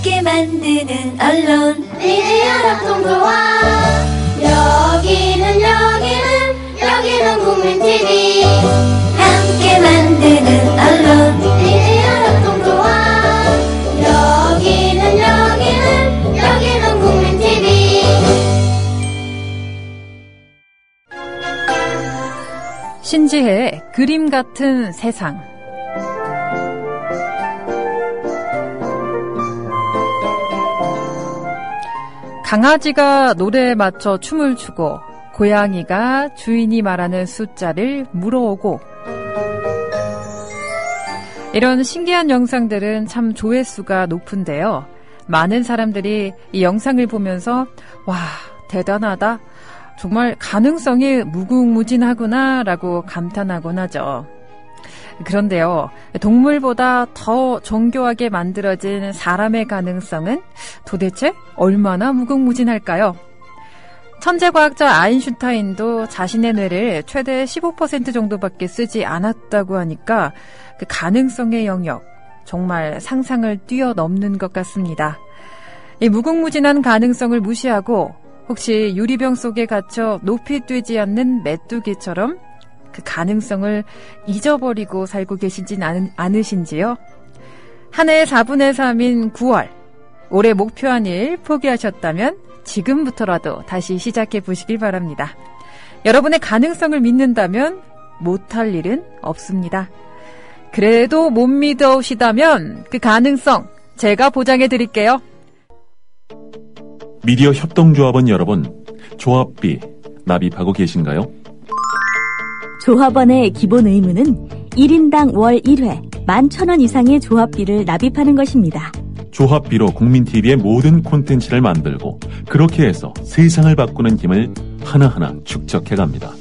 함께 만드는 언론 미디어 협동조합. 여기는 국민TV. 함께 만드는 언론 미디어 협동조합. 여기는 국민TV. 신지혜의 그림 같은 세상. 강아지가 노래에 맞춰 춤을 추고 고양이가 주인이 말하는 숫자를 물어오고, 이런 신기한 영상들은 참 조회수가 높은데요. 많은 사람들이 이 영상을 보면서 와, 대단하다, 정말 가능성이 무궁무진하구나 라고 감탄하곤 하죠. 그런데요, 동물보다 더 정교하게 만들어진 사람의 가능성은 도대체 얼마나 무궁무진할까요? 천재과학자 아인슈타인도 자신의 뇌를 최대 15% 정도밖에 쓰지 않았다고 하니까 그 가능성의 영역, 정말 상상을 뛰어넘는 것 같습니다. 이 무궁무진한 가능성을 무시하고 혹시 유리병 속에 갇혀 높이 뛰지 않는 메뚜기처럼 그 가능성을 잊어버리고 살고 계시진 않으신지요? 한 해의 4분의 3인 9월, 올해 목표한 일 포기하셨다면 지금부터라도 다시 시작해 보시길 바랍니다. 여러분의 가능성을 믿는다면 못할 일은 없습니다. 그래도 못 믿으시다면 그 가능성 제가 보장해 드릴게요. 미디어 협동조합원 여러분, 조합비 납입하고 계신가요? 조합원의 기본 의무는 1인당 월 1회 11,000원 이상의 조합비를 납입하는 것입니다. 조합비로 국민TV의 모든 콘텐츠를 만들고 그렇게 해서 세상을 바꾸는 힘을 하나하나 축적해갑니다.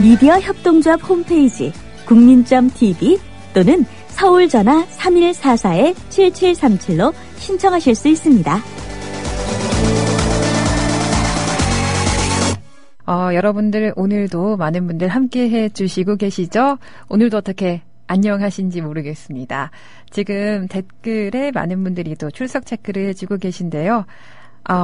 미디어 협동조합 홈페이지 국민.tv 또는 서울전화 3144-7737로 신청하실 수 있습니다. 여러분들 오늘도 많은 분들 함께 해주시고 계시죠? 오늘도 어떻게 안녕하신지 모르겠습니다. 지금 댓글에 많은 분들이 또 출석 체크를 해주고 계신데요.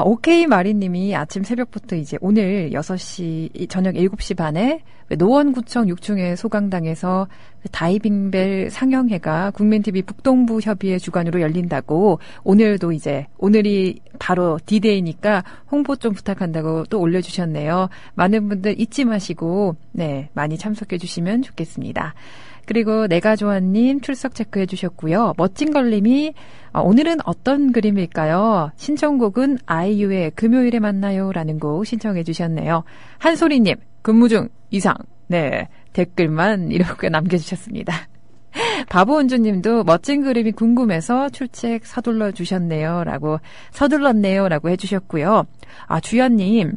오케이 마리님이 아침 새벽부터 이제 오늘 6시, 저녁 7시 반에 노원구청 6층의 소강당에서 다이빙벨 상영회가 국민TV 북동부 협의회 주관으로 열린다고, 오늘도 이제, 오늘이 바로 D-Day니까 홍보 좀 부탁한다고 또 올려주셨네요. 많은 분들 잊지 마시고, 네, 많이 참석해 주시면 좋겠습니다. 그리고 내가 좋아님 출석 체크해 주셨고요. 멋진걸님이 오늘은 어떤 그림일까요? 신청곡은 아이유의 금요일에 만나요 라는 곡 신청해 주셨네요. 한소리님 근무 중 이상. 네, 댓글만 이렇게 남겨주셨습니다. 바보은주님도 멋진 그림이 궁금해서 출첵 서둘러 주셨네요 라고, 서둘렀네요 라고 해주셨고요. 주연님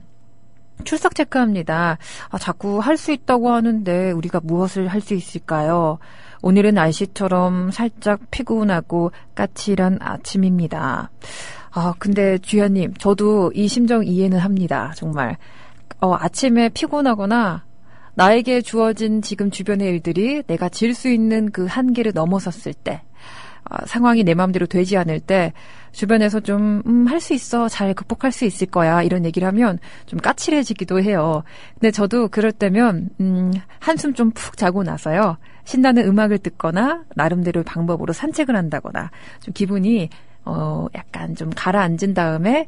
출석 체크합니다. 자꾸 할 수 있다고 하는데 우리가 무엇을 할 수 있을까요? 오늘은 날씨처럼 살짝 피곤하고 까칠한 아침입니다. 근데 주연님, 저도 이 심정 이해는 합니다. 정말. 아침에 피곤하거나 나에게 주어진 지금 주변의 일들이 내가 질 수 있는 그 한계를 넘어섰을 때, 상황이 내 마음대로 되지 않을 때 주변에서 좀 할 수 있어, 잘 극복할 수 있을 거야 이런 얘기를 하면 좀 까칠해지기도 해요. 근데 저도 그럴 때면 한숨 좀 푹 자고 나서요, 신나는 음악을 듣거나 나름대로 방법으로 산책을 한다거나 좀 기분이 약간 좀 가라앉은 다음에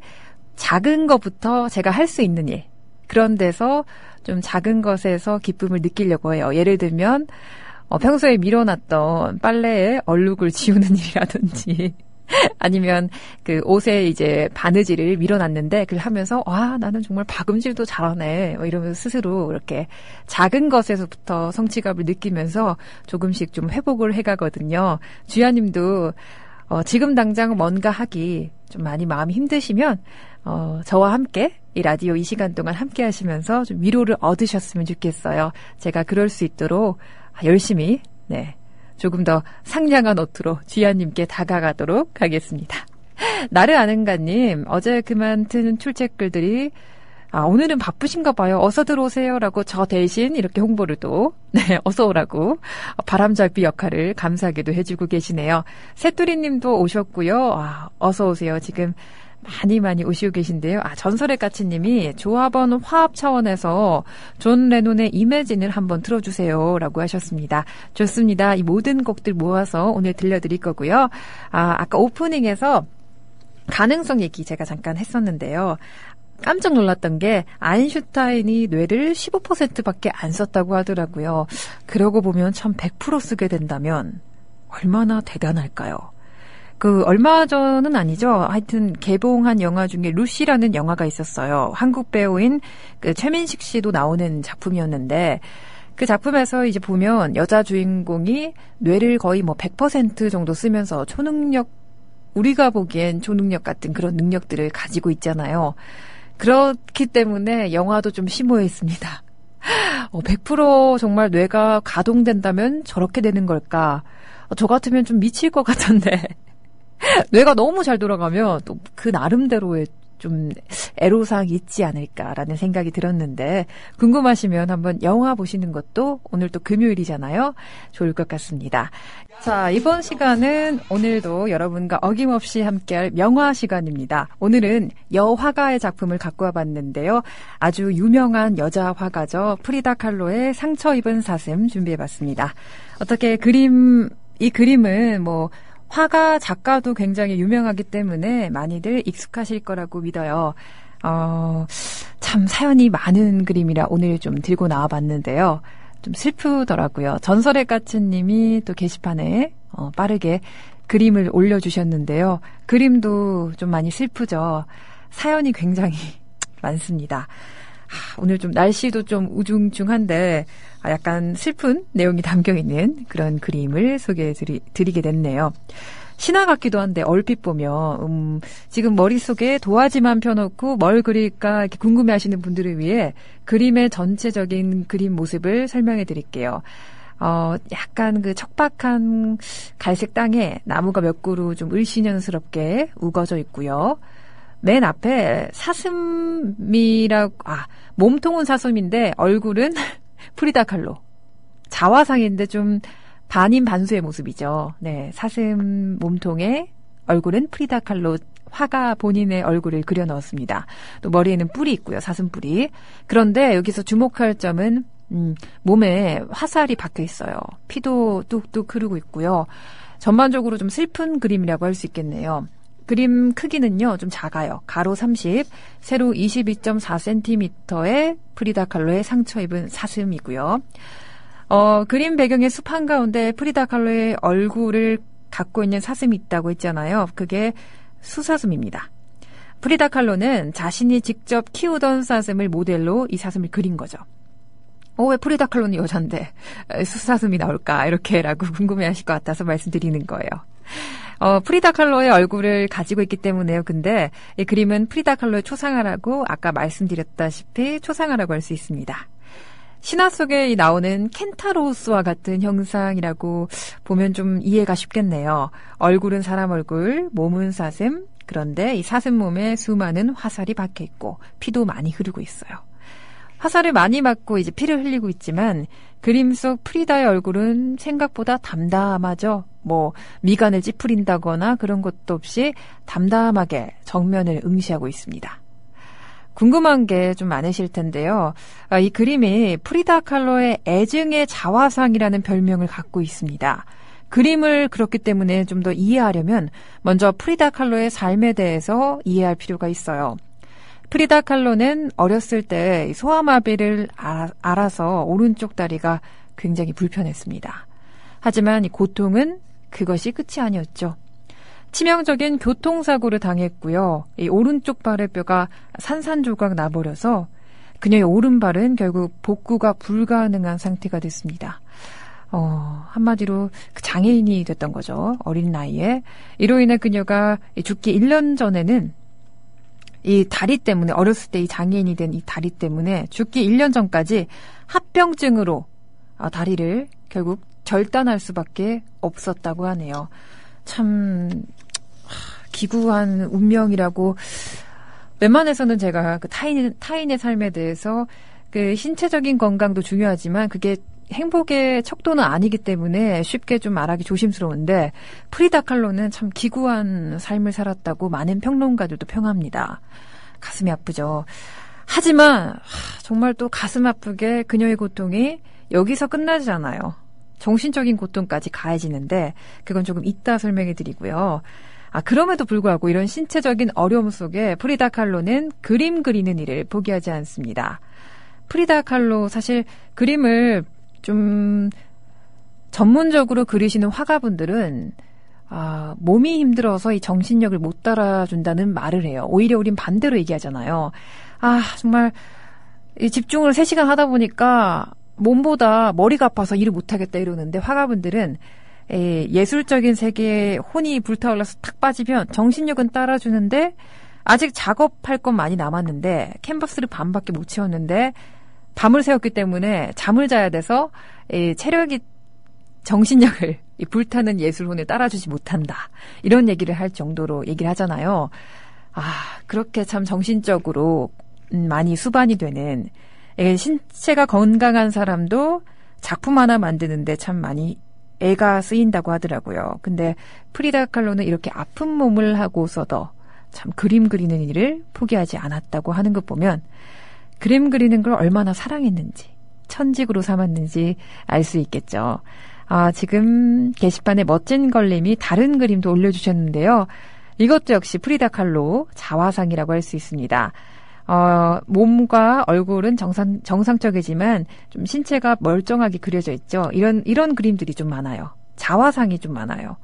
작은 것부터 제가 할 수 있는 일, 그런 데서 좀 작은 것에서 기쁨을 느끼려고 해요. 예를 들면 평소에 밀어놨던 빨래에 얼룩을 지우는 일이라든지 아니면 그 옷에 이제 바느질을 밀어놨는데 그걸 하면서 와, 나는 정말 박음질도 잘하네 이러면서 스스로 이렇게 작은 것에서부터 성취감을 느끼면서 조금씩 좀 회복을 해가거든요. 주야님도 지금 당장 뭔가 하기 좀 많이 마음이 힘드시면 저와 함께 이 라디오 이 시간 동안 함께 하시면서 좀 위로를 얻으셨으면 좋겠어요. 제가 그럴 수 있도록 열심히, 네, 조금 더 상냥한 어투로 주야님께 다가가도록 하겠습니다. 나를 아는가님, 어제 그만 튼 출첵글들이 오늘은 바쁘신가 봐요. 어서 들어오세요라고 저 대신 이렇게 홍보를 또, 네, 어서 오라고 바람잡이 역할을 감사하게도 해주고 계시네요. 새뚜리님도 오셨고요. 어서 오세요. 지금 많이 오시고 계신데요. 전설의 까치님이 조합원 화합 차원에서 존 레논의 이매진을 한번 틀어주세요라고 하셨습니다. 좋습니다. 이 모든 곡들 모아서 오늘 들려드릴 거고요. 아까 오프닝에서 가능성 얘기 제가 잠깐 했었는데요. 깜짝 놀랐던 게 아인슈타인이 뇌를 15%밖에 안 썼다고 하더라고요. 그러고 보면 참 100% 쓰게 된다면 얼마나 대단할까요? 얼마 전은 아니죠. 하여튼 개봉한 영화 중에 루시라는 영화가 있었어요. 한국 배우인 최민식 씨도 나오는 작품이었는데 그 작품에서 이제 보면 여자 주인공이 뇌를 거의 100% 정도 쓰면서 초능력, 우리가 보기엔 초능력 같은 그런 능력들을 가지고 있잖아요. 그렇기 때문에 영화도 좀 심오했습니다. 100% 정말 뇌가 가동된다면 저렇게 되는 걸까? 저 같으면 좀 미칠 것 같은데 뇌가 너무 잘 돌아가면 또 그 나름대로의 좀 애로사항이 있지 않을까라는 생각이 들었는데 궁금하시면 한번 영화 보시는 것도 오늘 또 금요일이잖아요. 좋을 것 같습니다. 자, 이번 시간은 오늘도 여러분과 어김없이 함께할 명화 시간입니다. 오늘은 여화가의 작품을 갖고 와봤는데요. 아주 유명한 여자 화가죠. 프리다 칼로의 상처 입은 사슴 준비해봤습니다. 어떻게 이 그림은 화가 작가도 굉장히 유명하기 때문에 많이들 익숙하실 거라고 믿어요. 참 사연이 많은 그림이라 오늘 좀 들고 나와봤는데요. 좀 슬프더라고요. 전설의 까치님이 또 게시판에 빠르게 그림을 올려주셨는데요. 그림도 좀 많이 슬프죠. 사연이 굉장히 많습니다. 오늘 좀 날씨도 좀 우중충한데 약간 슬픈 내용이 담겨있는 그런 그림을 소개해드리게 됐네요. 신화 같기도 한데 얼핏 보면 지금 머릿속에 도화지만 펴놓고 뭘 그릴까 이렇게 궁금해하시는 분들을 위해 그림의 전체적인 그림 모습을 설명해드릴게요. 약간 척박한 갈색 땅에 나무가 몇 그루 좀 을씨년스럽게 우거져 있고요. 맨 앞에 몸통은 사슴인데 얼굴은 프리다 칼로. 자화상인데 좀 반인 반수의 모습이죠. 네, 사슴 몸통에 얼굴은 프리다 칼로 화가 본인의 얼굴을 그려 넣었습니다. 또 머리에는 뿔이 있고요. 사슴 뿔이. 그런데 여기서 주목할 점은 몸에 화살이 박혀 있어요. 피도 뚝뚝 흐르고 있고요. 전반적으로 좀 슬픈 그림이라고 할 수 있겠네요. 그림 크기는요, 좀 작아요. 가로 30, 세로 22.4cm의 프리다 칼로의 상처 입은 사슴이고요. 그림 배경의 숲 한가운데 프리다 칼로의 얼굴을 갖고 있는 사슴이 있다고 했잖아요. 그게 수사슴입니다. 프리다 칼로는 자신이 직접 키우던 사슴을 모델로 이 사슴을 그린 거죠. 왜 프리다 칼로는 여잔데 수사슴이 나올까? 이렇게라고 궁금해하실 것 같아서 말씀드리는 거예요. 프리다 칼로의 얼굴을 가지고 있기 때문에요. 근데 이 그림은 프리다 칼로의 초상화라고 아까 말씀드렸다시피 초상화라고 할 수 있습니다. 신화 속에 나오는 켄타로우스와 같은 형상이라고 보면 좀 이해가 쉽겠네요. 얼굴은 사람 얼굴, 몸은 사슴. 그런데 이 사슴 몸에 수많은 화살이 박혀 있고 피도 많이 흐르고 있어요. 화살을 많이 맞고 이제 피를 흘리고 있지만 그림 속 프리다의 얼굴은 생각보다 담담하죠. 미간을 찌푸린다거나 그런 것도 없이 담담하게 정면을 응시하고 있습니다. 궁금한 게 좀 많으실 텐데요. 이 그림이 프리다 칼로의 애증의 자화상이라는 별명을 갖고 있습니다. 그림을 그렇기 때문에 좀 더 이해하려면 먼저 프리다 칼로의 삶에 대해서 이해할 필요가 있어요. 프리다 칼로는 어렸을 때 소아마비를 앓아서 오른쪽 다리가 굉장히 불편했습니다. 하지만 이 고통은 그것이 끝이 아니었죠. 치명적인 교통사고를 당했고요. 이 오른쪽 발의 뼈가 산산조각 나버려서 그녀의 오른발은 결국 복구가 불가능한 상태가 됐습니다. 한마디로 장애인이 됐던 거죠. 어린 나이에. 이로 인해 그녀가 죽기 1년 전에는 이 다리 때문에, 어렸을 때 이 장애인이 된 이 다리 때문에 죽기 1년 전까지 합병증으로 다리를 결국 절단할 수밖에 없었다고 하네요. 참 기구한 운명이라고 웬만해서는 제가 그 타인의 삶에 대해서 그 신체적인 건강도 중요하지만 그게 행복의 척도는 아니기 때문에 쉽게 좀 말하기 조심스러운데 프리다 칼로는 참 기구한 삶을 살았다고 많은 평론가들도 평합니다. 가슴이 아프죠. 하지만 정말 또 가슴 아프게 그녀의 고통이 여기서 끝나지 않아요. 정신적인 고통까지 가해지는데 그건 조금 이따 설명해 드리고요. 그럼에도 불구하고 이런 신체적인 어려움 속에 프리다 칼로는 그림 그리는 일을 포기하지 않습니다. 프리다 칼로 사실 그림을 좀 전문적으로 그리시는 화가분들은 몸이 힘들어서 이 정신력을 못 따라준다는 말을 해요. 오히려 우린 반대로 얘기하잖아요. 정말 이 집중을 3시간 하다 보니까 몸보다 머리가 아파서 일을 못하겠다 이러는데 화가분들은 예술적인 세계에 혼이 불타올라서 탁 빠지면 정신력은 따라주는데 아직 작업할 건 많이 남았는데 캔버스를 반밖에 못 채웠는데 밤을 새웠기 때문에 잠을 자야 돼서 체력이 정신력을 불타는 예술혼을 따라주지 못한다. 이런 얘기를 할 정도로 얘기를 하잖아요. 그렇게 참 정신적으로 많이 수반이 되는 신체가 건강한 사람도 작품 하나 만드는데 참 많이 애가 쓰인다고 하더라고요. 근데 프리다 칼로는 이렇게 아픈 몸을 하고서도 참 그림 그리는 일을 포기하지 않았다고 하는 것 보면 그림 그리는 걸 얼마나 사랑했는지 천직으로 삼았는지 알 수 있겠죠. 지금 게시판에 멋진 걸림이 다른 그림도 올려주셨는데요. 이것도 역시 프리다 칼로 자화상이라고 할 수 있습니다. 몸과 얼굴은 정상적이지만 좀 신체가 멀쩡하게 그려져 있죠. 이런 그림들이 좀 많아요. 자화상이 좀 많아요.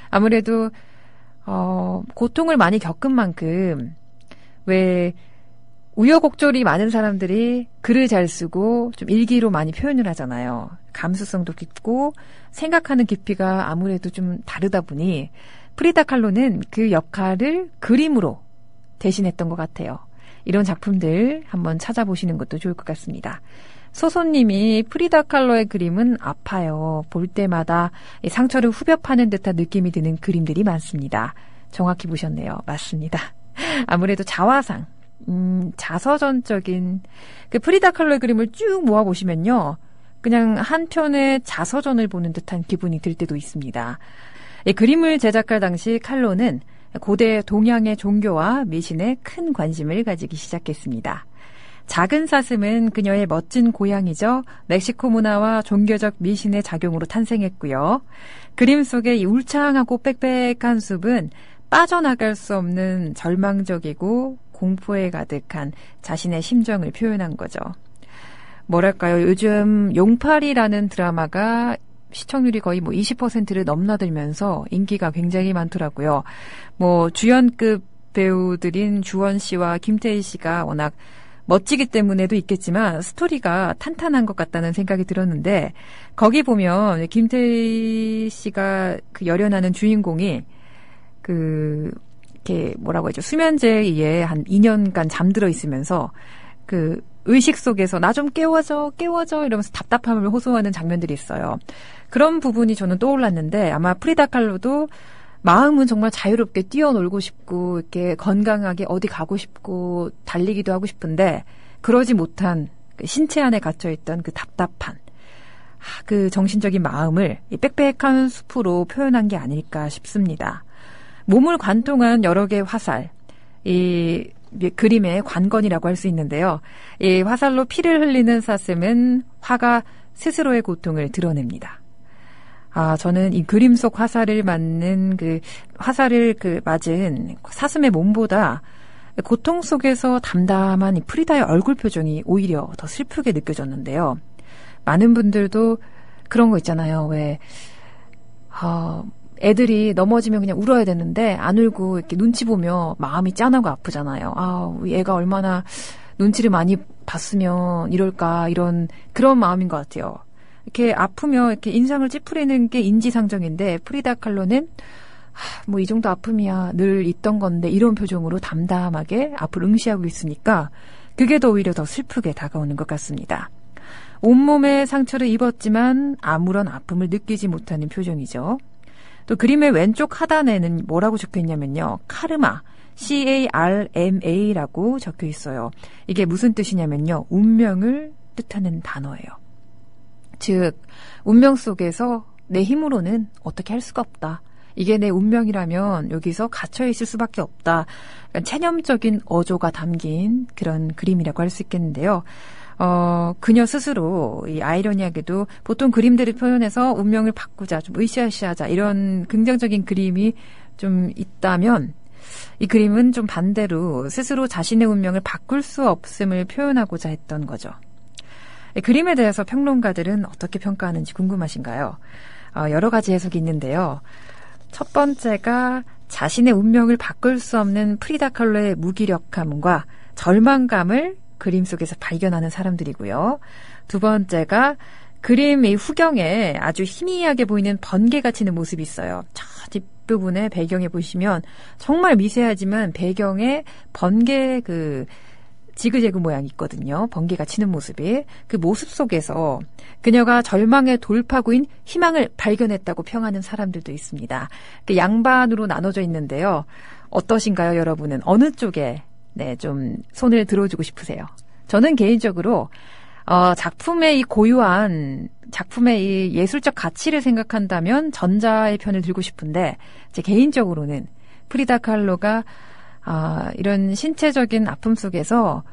아무래도 고통을 많이 겪은 만큼 왜 우여곡절이 많은 사람들이 글을 잘 쓰고 좀 일기로 많이 표현을 하잖아요. 감수성도 깊고 생각하는 깊이가 아무래도 좀 다르다 보니 프리다 칼로는 그 역할을 그림으로 대신했던 것 같아요. 이런 작품들 한번 찾아보시는 것도 좋을 것 같습니다. 소소님이 프리다 칼로의 그림은 아파요. 볼 때마다 상처를 후벼 파는 듯한 느낌이 드는 그림들이 많습니다. 정확히 보셨네요. 맞습니다. 아무래도 자화상, 자서전적인 그 프리다 칼로의 그림을 쭉 모아보시면요. 그냥 한 편의 자서전을 보는 듯한 기분이 들 때도 있습니다. 이 그림을 제작할 당시 칼로는 고대 동양의 종교와 미신에 큰 관심을 가지기 시작했습니다. 작은 사슴은 그녀의 멋진 고향이죠. 멕시코 문화와 종교적 미신의 작용으로 탄생했고요. 그림 속의 이 울창하고 빽빽한 숲은 빠져나갈 수 없는 절망적이고 공포에 가득한 자신의 심정을 표현한 거죠. 뭐랄까요, 요즘 용팔이라는 드라마가 시청률이 거의 20%를 넘나들면서 인기가 굉장히 많더라고요. 주연급 배우들인 주원 씨와 김태희 씨가 워낙 멋지기 때문에도 있겠지만 스토리가 탄탄한 것 같다는 생각이 들었는데 거기 보면 김태희 씨가 그 열연하는 주인공이 이렇게 뭐라고 하죠? 수면제에 의해 한 2년간 잠들어 있으면서 그 의식 속에서 나 좀 깨워줘 이러면서 답답함을 호소하는 장면들이 있어요. 그런 부분이 저는 떠올랐는데 아마 프리다 칼로도 마음은 정말 자유롭게 뛰어놀고 싶고 이렇게 건강하게 어디 가고 싶고 달리기도 하고 싶은데 그러지 못한 신체 안에 갇혀있던 그 답답한 그 정신적인 마음을 이 빽빽한 숲으로 표현한 게 아닐까 싶습니다. 몸을 관통한 여러 개의 화살, 이 그림의 관건이라고 할 수 있는데요. 이 화살로 피를 흘리는 사슴은 화가 스스로의 고통을 드러냅니다. 저는 이 그림 속 화살을 맞는 화살을 맞은 사슴의 몸보다 고통 속에서 담담한 이 프리다의 얼굴 표정이 오히려 더 슬프게 느껴졌는데요. 많은 분들도 그런 거 있잖아요. 왜, 애들이 넘어지면 그냥 울어야 되는데 안 울고 이렇게 눈치 보며 마음이 짠하고 아프잖아요. 얘가 얼마나 눈치를 많이 봤으면 이럴까 그런 마음인 것 같아요. 이렇게 아프면 이렇게 인상을 찌푸리는 게 인지상정인데 프리다 칼로는 이 정도 아픔이야 늘 있던 건데 이런 표정으로 담담하게 앞을 응시하고 있으니까 그게 더 오히려 더 슬프게 다가오는 것 같습니다. 온몸에 상처를 입었지만 아무런 아픔을 느끼지 못하는 표정이죠. 또 그림의 왼쪽 하단에는 뭐라고 적혀 있냐면요. 카르마, CARMA라고 적혀 있어요. 이게 무슨 뜻이냐면요. 운명을 뜻하는 단어예요. 즉, 운명 속에서 내 힘으로는 어떻게 할 수가 없다. 이게 내 운명이라면 여기서 갇혀있을 수밖에 없다. 그러니까 체념적인 어조가 담긴 그런 그림이라고 할 수 있겠는데요. 그녀 스스로 이 아이러니하게도 보통 그림들을 표현해서 운명을 바꾸자, 좀 으쌰으쌰하자 이런 긍정적인 그림이 좀 있다면 이 그림은 좀 반대로 스스로 자신의 운명을 바꿀 수 없음을 표현하고자 했던 거죠. 이 그림에 대해서 평론가들은 어떻게 평가하는지 궁금하신가요? 여러 가지 해석이 있는데요. 첫 번째가 자신의 운명을 바꿀 수 없는 프리다 칼로의 무기력함과 절망감을 그림 속에서 발견하는 사람들이고요. 두 번째가 그림의 후경에 아주 희미하게 보이는 번개가 치는 모습이 있어요. 저 뒷부분에 배경에 보시면 정말 미세하지만 배경에 번개 지그재그 모양이 있거든요. 번개가 치는 모습이. 그 모습 속에서 그녀가 절망의 돌파구인 희망을 발견했다고 평하는 사람들도 있습니다. 그 양반으로 나눠져 있는데요. 어떠신가요, 여러분은? 어느 쪽에 좀 손을 들어주고 싶으세요? 저는 개인적으로 작품의 이 고유한 작품의 이 예술적 가치를 생각한다면 전자의 편을 들고 싶은데 제 개인적으로는 프리다 칼로가 이런 신체적인 아픔 속에서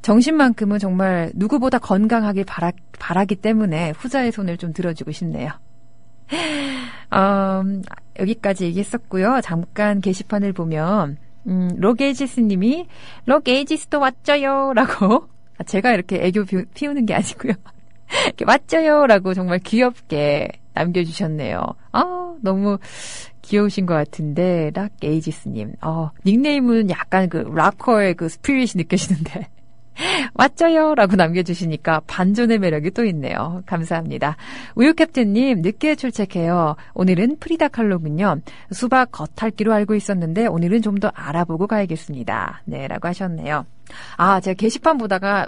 정신만큼은 정말 누구보다 건강하길 바라기 때문에 후자의 손을 좀 들어주고 싶네요. 여기까지 얘기했었고요. 잠깐 게시판을 보면 로게이지스 님이 로게이지스도 왔죠요 라고 제가 이렇게 애교 피우는 게 아니고요. 이렇게 왔죠요 라고 정말 귀엽게 남겨주셨네요. 너무 귀여우신 것 같은데 락에이지스님 닉네임은 약간 그 락커의 그 스피릿이 느껴지는데 왔죠요 라고 남겨주시니까 반전의 매력이 또 있네요. 감사합니다. 우유캡틴님 늦게 출첵해요. 오늘은 프리다 칼로군요. 수박 겉핥기로 알고 있었는데 오늘은 좀 더 알아보고 가야겠습니다. 네 라고 하셨네요. 제가 게시판 보다가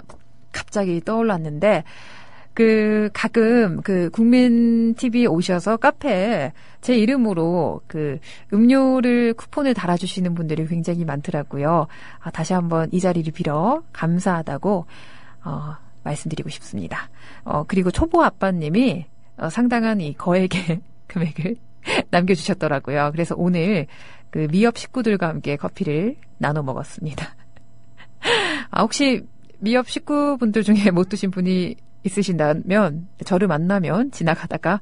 갑자기 떠올랐는데 가끔 국민 TV 오셔서 카페에 제 이름으로 음료를 쿠폰을 달아주시는 분들이 굉장히 많더라고요. 다시 한번 이 자리를 빌어 감사하다고, 말씀드리고 싶습니다. 그리고 초보 아빠님이, 상당한 이 거액의 금액을 남겨주셨더라고요. 그래서 오늘 미업 식구들과 함께 커피를 나눠 먹었습니다. 혹시 미업 식구분들 중에 못 드신 분이 있으신다면 저를 만나면 지나가다가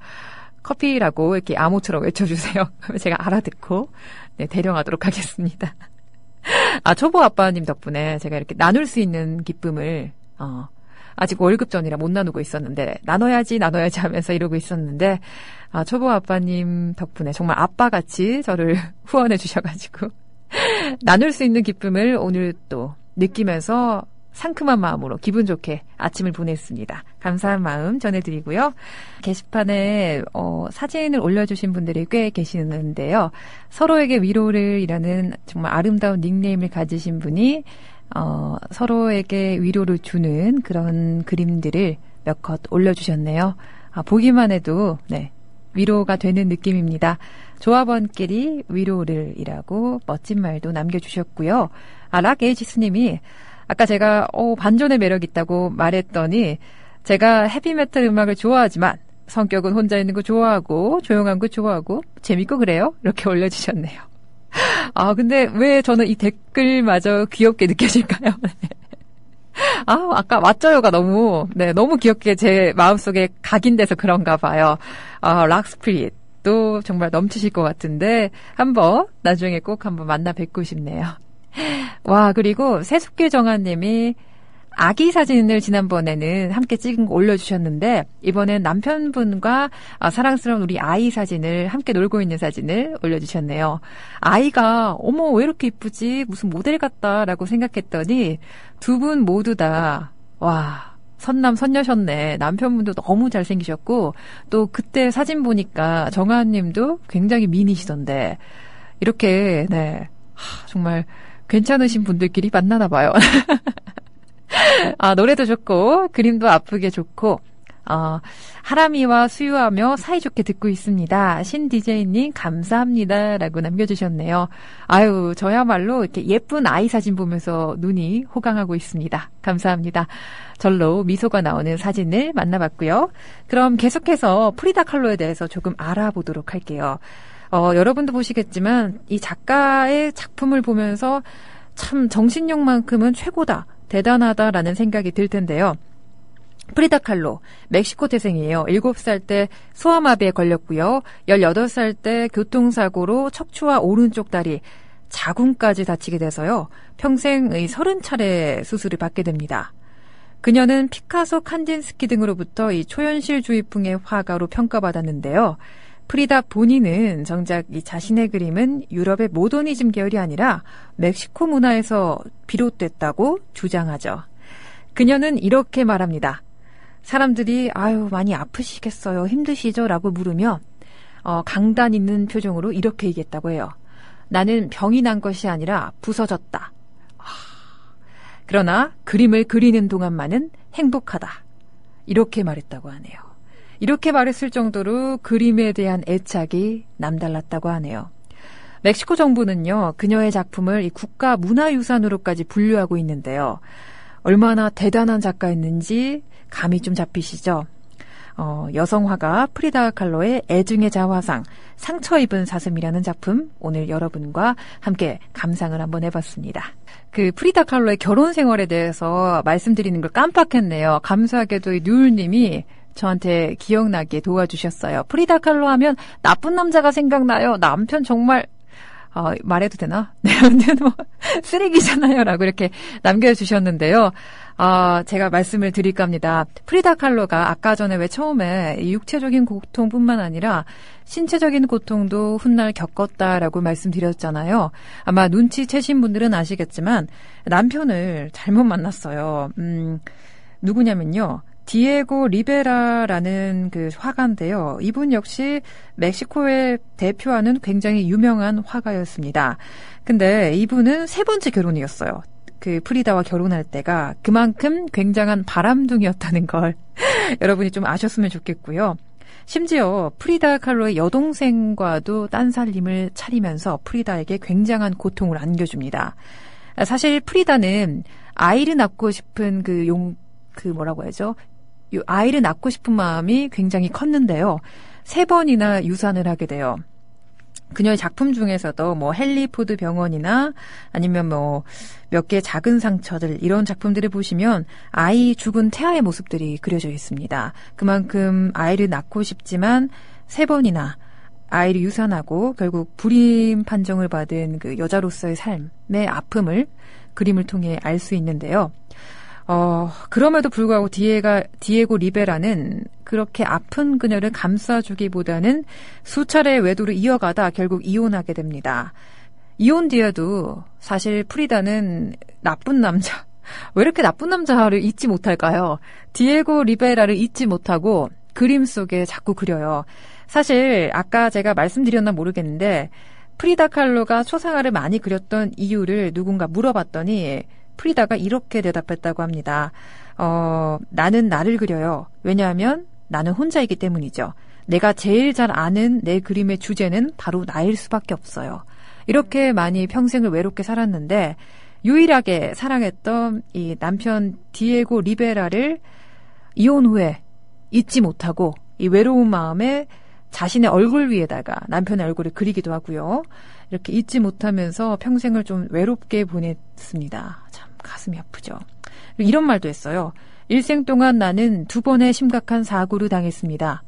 커피라고 이렇게 암호처럼 외쳐주세요. 그러면 제가 알아듣고 대령하도록 하겠습니다. 초보 아빠님 덕분에 제가 이렇게 나눌 수 있는 기쁨을 아직 월급 전이라 못 나누고 있었는데 나눠야지 하면서 이러고 있었는데 초보 아빠님 덕분에 정말 아빠같이 저를 후원해 주셔가지고 나눌 수 있는 기쁨을 오늘 또 느끼면서 상큼한 마음으로 기분 좋게 아침을 보냈습니다. 감사한 마음 전해드리고요. 게시판에 사진을 올려주신 분들이 꽤 계시는데요. 서로에게 위로를 이라는 정말 아름다운 닉네임을 가지신 분이 서로에게 위로를 주는 그런 그림들을 몇 컷 올려주셨네요. 보기만 해도 위로가 되는 느낌입니다. 조합원끼리 위로를 이라고 멋진 말도 남겨주셨고요. 락에이지스님이 아까 제가 반전의 매력 있다고 말했더니 제가 헤비메탈 음악을 좋아하지만 성격은 혼자 있는 거 좋아하고 조용한 거 좋아하고 재밌고 그래요? 이렇게 올려주셨네요. 근데 왜 저는 이 댓글마저 귀엽게 느껴질까요? 아까 왔죠요가 너무 귀엽게 제 마음속에 각인돼서 그런가 봐요. 락스프릿 또 정말 넘치실 것 같은데 나중에 꼭 한번 만나 뵙고 싶네요. 그리고 세숙길 정아님이 아기 사진을 지난번에는 함께 찍은 거 올려주셨는데 이번엔 남편분과 사랑스러운 우리 아이 사진을 함께 놀고 있는 사진을 올려주셨네요. 아이가 왜 이렇게 이쁘지? 무슨 모델 같다라고 생각했더니 두 분 모두 다 선남 선녀셨네. 남편분도 너무 잘생기셨고 또 그때 사진 보니까 정아님도 굉장히 미인이시던데 이렇게 정말 괜찮으신 분들끼리 만나나 봐요. 노래도 좋고 그림도 아프게 좋고 하람이와 수유하며 사이좋게 듣고 있습니다. 신DJ님 감사합니다. 라고 남겨주셨네요. 아유, 저야말로 이렇게 예쁜 아이 사진 보면서 눈이 호강하고 있습니다. 감사합니다. 절로 미소가 나오는 사진을 만나봤고요. 그럼 계속해서 프리다 칼로에 대해서 조금 알아보도록 할게요. 여러분도 보시겠지만 이 작가의 작품을 보면서 참 정신력만큼은 최고다, 대단하다라는 생각이 들 텐데요. 프리다 칼로, 멕시코 태생이에요. 7살 때 소아마비에 걸렸고요. 18살 때 교통사고로 척추와 오른쪽 다리, 자궁까지 다치게 돼서요. 평생의 30차례 수술을 받게 됩니다. 그녀는 피카소, 칸딘스키 등으로부터 이 초현실주의풍의 화가로 평가받았는데요. 프리다 본인은 정작 이 자신의 그림은 유럽의 모더니즘 계열이 아니라 멕시코 문화에서 비롯됐다고 주장하죠. 그녀는 이렇게 말합니다. 사람들이 아유 많이 아프시겠어요, 힘드시죠? 라고 물으면 강단 있는 표정으로 이렇게 얘기했다고 해요. 나는 병이 난 것이 아니라 부서졌다. 그러나 그림을 그리는 동안만은 행복하다. 이렇게 말했다고 하네요. 이렇게 말했을 정도로 그림에 대한 애착이 남달랐다고 하네요. 멕시코 정부는요, 그녀의 작품을 이 국가 문화유산으로까지 분류하고 있는데요. 얼마나 대단한 작가였는지 감이 좀 잡히시죠? 여성화가 프리다 칼로의 애증의 자화상, 상처 입은 사슴이라는 작품, 오늘 여러분과 함께 감상을 한번 해봤습니다. 그 프리다 칼로의 결혼 생활에 대해서 말씀드리는 걸 깜빡했네요. 감사하게도 이 뉴울님이 저한테 기억나게 도와주셨어요. 프리다 칼로 하면 나쁜 남자가 생각나요. 남편 정말 말해도 되나? 네, 근데 뭐 쓰레기잖아요. 라고 이렇게 남겨주셨는데요. 제가 말씀을 드릴까 합니다. 프리다 칼로가 아까 전에 왜 처음에 육체적인 고통뿐만 아니라 신체적인 고통도 훗날 겪었다라고 말씀드렸잖아요. 아마 눈치채신 분들은 아시겠지만 남편을 잘못 만났어요. 누구냐면요. 디에고 리베라라는 그 화가인데요. 이분 역시 멕시코에 대표하는 굉장히 유명한 화가였습니다. 근데 이분은 3번째 결혼이었어요. 그 프리다와 결혼할 때가 그만큼 굉장한 바람둥이였다는 걸 여러분이 좀 아셨으면 좋겠고요. 심지어 프리다 칼로의 여동생과도 딴살림을 차리면서 프리다에게 굉장한 고통을 안겨줍니다. 사실 프리다는 아이를 낳고 싶은 뭐라고 해야죠? 아이를 낳고 싶은 마음이 굉장히 컸는데요. 3번이나 유산을 하게 돼요. 그녀의 작품 중에서도 뭐 헨리포드 병원이나 아니면 뭐 몇 개의 작은 상처들, 이런 작품들을 보시면 아이 죽은 태아의 모습들이 그려져 있습니다. 그만큼 아이를 낳고 싶지만 3번이나 아이를 유산하고 결국 불임 판정을 받은 그 여자로서의 삶의 아픔을 그림을 통해 알 수 있는데요. 그럼에도 불구하고 디에고 리베라는 그렇게 아픈 그녀를 감싸주기보다는 수차례 외도를 이어가다 결국 이혼하게 됩니다. 이혼 뒤에도 사실 프리다는 나쁜 남자, 왜 이렇게 나쁜 남자를 잊지 못할까요? 디에고 리베라를 잊지 못하고 그림 속에 자꾸 그려요. 사실 아까 제가 말씀드렸나 모르겠는데 프리다 칼로가 초상화를 많이 그렸던 이유를 누군가 물어봤더니 프리다가 이렇게 대답했다고 합니다. 나는 나를 그려요. 왜냐하면 나는 혼자이기 때문이죠. 내가 제일 잘 아는 내 그림의 주제는 바로 나일 수밖에 없어요. 이렇게 많이 평생을 외롭게 살았는데 유일하게 사랑했던 이 남편 디에고 리베라를 이혼 후에 잊지 못하고 이 외로운 마음에 자신의 얼굴 위에다가 남편의 얼굴을 그리기도 하고요. 이렇게 잊지 못하면서 평생을 좀 외롭게 보냈습니다. 참 가슴이 아프죠. 이런 말도 했어요. 일생 동안 나는 2번의 심각한 사고를 당했습니다.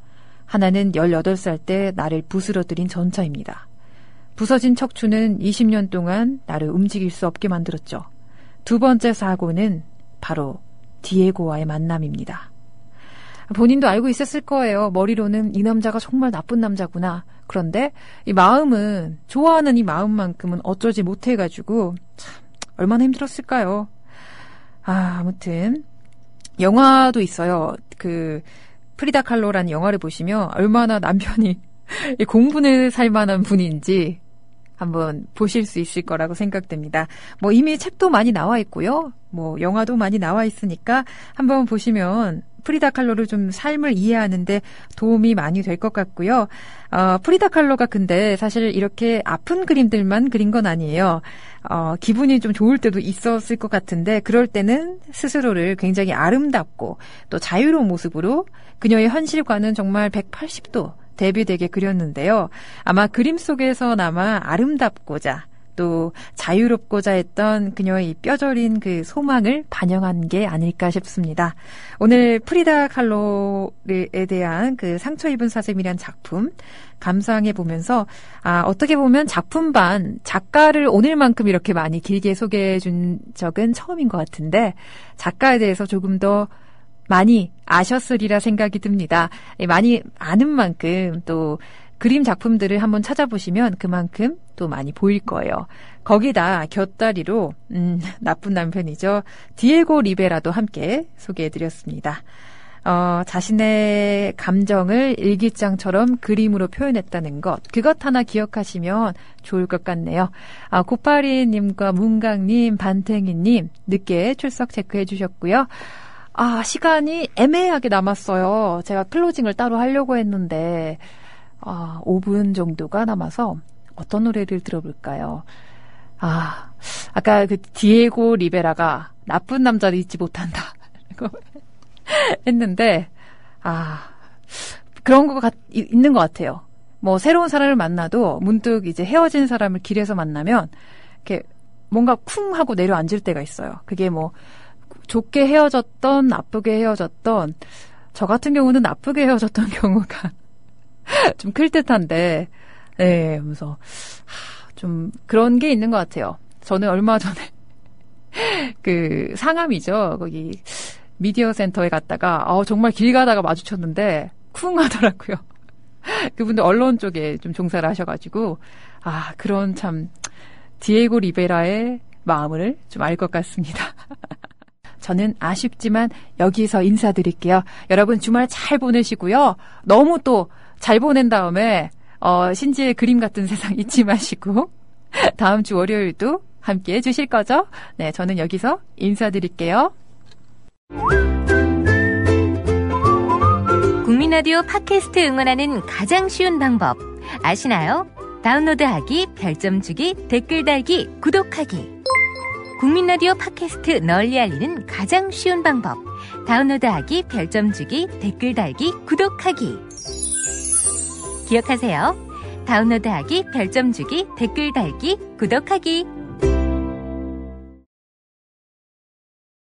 하나는 18살 때 나를 부스러뜨린 전차입니다. 부서진 척추는 20년 동안 나를 움직일 수 없게 만들었죠. 2번째 사고는 바로 디에고와의 만남입니다. 본인도 알고 있었을 거예요. 머리로는 이 남자가 정말 나쁜 남자구나. 그런데 이 마음은, 좋아하는 이 마음만큼은 어쩌지 못해가지고 참 얼마나 힘들었을까요? 아무튼 영화도 있어요. 그 프리다 칼로라는 영화를 보시면 얼마나 남편이 공분을 살 만한 분인지 한번 보실 수 있을 거라고 생각됩니다. 뭐 이미 책도 많이 나와 있고요. 뭐 영화도 많이 나와 있으니까 한번 보시면 프리다 칼로를 좀 삶을 이해하는데 도움이 많이 될 것 같고요. 프리다 칼로가 근데 사실 이렇게 아픈 그림들만 그린 건 아니에요. 기분이 좀 좋을 때도 있었을 것 같은데 그럴 때는 스스로를 굉장히 아름답고 또 자유로운 모습으로 그녀의 현실과는 정말 180도 대비되게 그렸는데요. 아마 그림 속에서나마 아름답고자 또 자유롭고자 했던 그녀의 이 뼈저린 그 소망을 반영한 게 아닐까 싶습니다. 오늘 프리다 칼로에 대한 그 상처 입은 사슴이란 작품 감상해 보면서 어떻게 보면 작품 반 작가를 오늘만큼 이렇게 많이 길게 소개해 준 적은 처음인 것 같은데 작가에 대해서 조금 더 많이 아셨으리라 생각이 듭니다. 많이 아는 만큼 또 그림 작품들을 한번 찾아보시면 그만큼 또 많이 보일 거예요. 거기다 곁다리로 나쁜 남편이죠. 디에고 리베라도 함께 소개해드렸습니다. 자신의 감정을 일기장처럼 그림으로 표현했다는 것. 그것 하나 기억하시면 좋을 것 같네요. 고파리님과 문강님, 반탱이님 늦게 출석 체크해 주셨고요. 시간이 애매하게 남았어요. 제가 클로징을 따로 하려고 했는데 5분 정도가 남아서 어떤 노래를 들어볼까요? 아까 그 디에고 리베라가 나쁜 남자를 잊지 못한다 했는데 그런 거 있는 것 같아요. 뭐 새로운 사람을 만나도 문득 이제 헤어진 사람을 길에서 만나면 이렇게 뭔가 쿵 하고 내려앉을 때가 있어요. 그게 뭐 좋게 헤어졌던 나쁘게 헤어졌던 저 같은 경우는 나쁘게 헤어졌던 경우가 좀 클 듯한데, 네, 그래서 좀 그런 게 있는 것 같아요. 저는 얼마 전에 그 상암이죠. 거기 미디어 센터에 갔다가 정말 길 가다가 마주쳤는데 쿵 하더라고요. 그분들 언론 쪽에 좀 종사를 하셔가지고 그런 참 디에고 리베라의 마음을 좀 알 것 같습니다. 저는 아쉽지만 여기서 인사드릴게요. 여러분 주말 잘 보내시고요. 너무 또 잘 보낸 다음에 신지의 그림 같은 세상 잊지 마시고 다음 주 월요일도 함께 해주실 거죠? 네, 저는 여기서 인사드릴게요. 국민라디오 팟캐스트 응원하는 가장 쉬운 방법 아시나요? 다운로드하기, 별점 주기, 댓글 달기, 구독하기. 국민라디오 팟캐스트 널리 알리는 가장 쉬운 방법 다운로드하기, 별점 주기, 댓글 달기, 구독하기. 기억하세요. 다운로드하기, 별점 주기, 댓글 달기, 구독하기.